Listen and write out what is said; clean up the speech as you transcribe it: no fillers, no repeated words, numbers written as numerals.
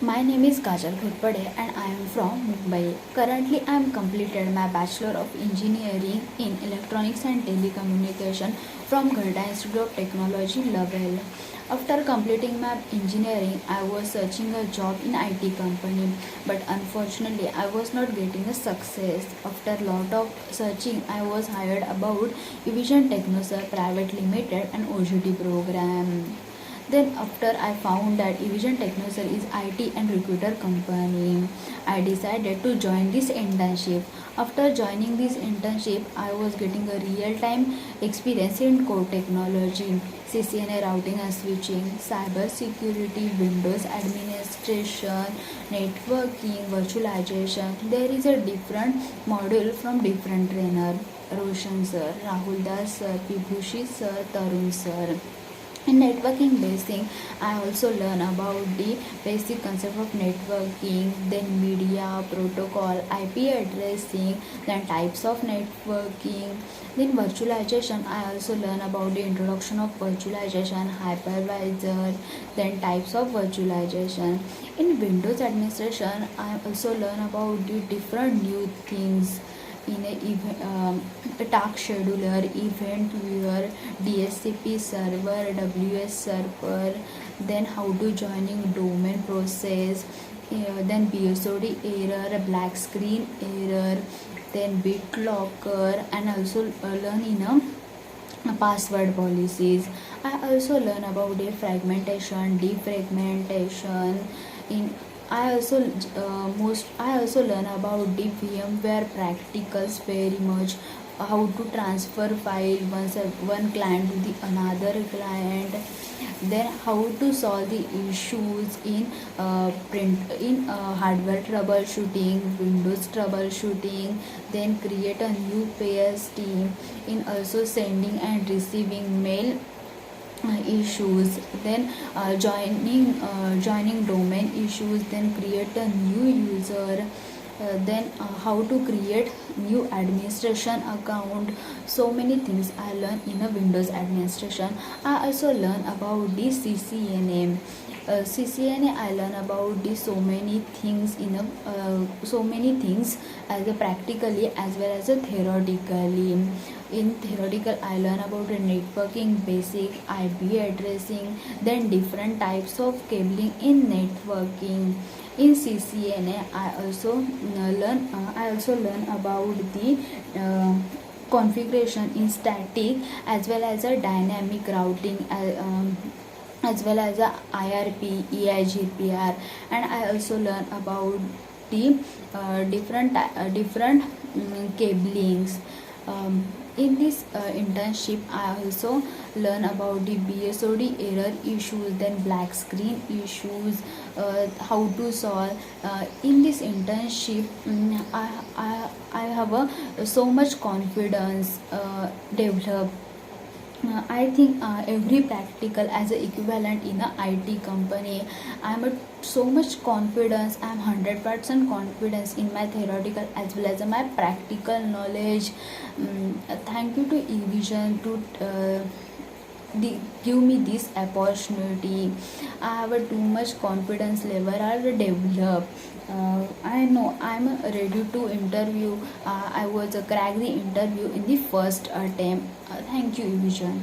My name is Kajal Ghutpade and I am from Mumbai. Currently, I am completed my Bachelor of Engineering in Electronics and Telecommunication from Garda Institute of Technology, Lovell. After completing my engineering, I was searching a job in IT company, but unfortunately, I was not getting a success. After lot of searching, I was hired about Evision Technosur Private Limited and OJT program. Then after I found that Evision Technosur is IT and recruiter company, I decided to join this internship. After joining this internship, I was getting a real-time experience in core technology, CCNA routing and switching, cyber security, Windows administration, networking, virtualization. There is a different module from different trainer. Roshan sir, Rahul Das sir, Vibhushi sir, Tarun sir. In networking basic, I also learn about the basic concept of networking, then media, protocol, IP addressing, then types of networking, then virtualization. I also learn about the introduction of virtualization, hypervisor, then types of virtualization. In Windows administration, I also learn about the different new things in a task scheduler, event viewer, DSCP server, WS server, then how to joining domain process, then BSOD error, black screen error, then BitLocker, and also learn in a password policies. I also learn about the fragmentation, defragmentation. In I also learn about the VMware practicals very much, how to transfer file one client to the another client, then how to solve the issues in hardware troubleshooting, Windows troubleshooting, then create a new pairs team, in also sending and receiving mail issues, then joining domain issues, then create a new user, then how to create new administration account. So many things I learn in a Windows administration. I also learn about the CCNA. CCNA I learn about the so many things in a so many things as a practically as well as a theoretically. In theoretical, I learn about the networking basic, IP addressing, then different types of cabling in networking. In CCNA, I also learn about the configuration in static as well as a dynamic routing. As well as a IRP, EIGPR, and I also learn about the different cablings. In this internship, I also learn about the BSOD error issues, then black screen issues, how to solve. In this internship, I have so much confidence developed. I think every practical as an equivalent in a IT company. I'm so much confidence. I'm 100% confidence in my theoretical as well as my practical knowledge. Thank you to eVision to give me this opportunity. I have a too much confidence level are developed. I know I'm ready to interview. I was crack the interview in the first attempt. Thank you, eVision.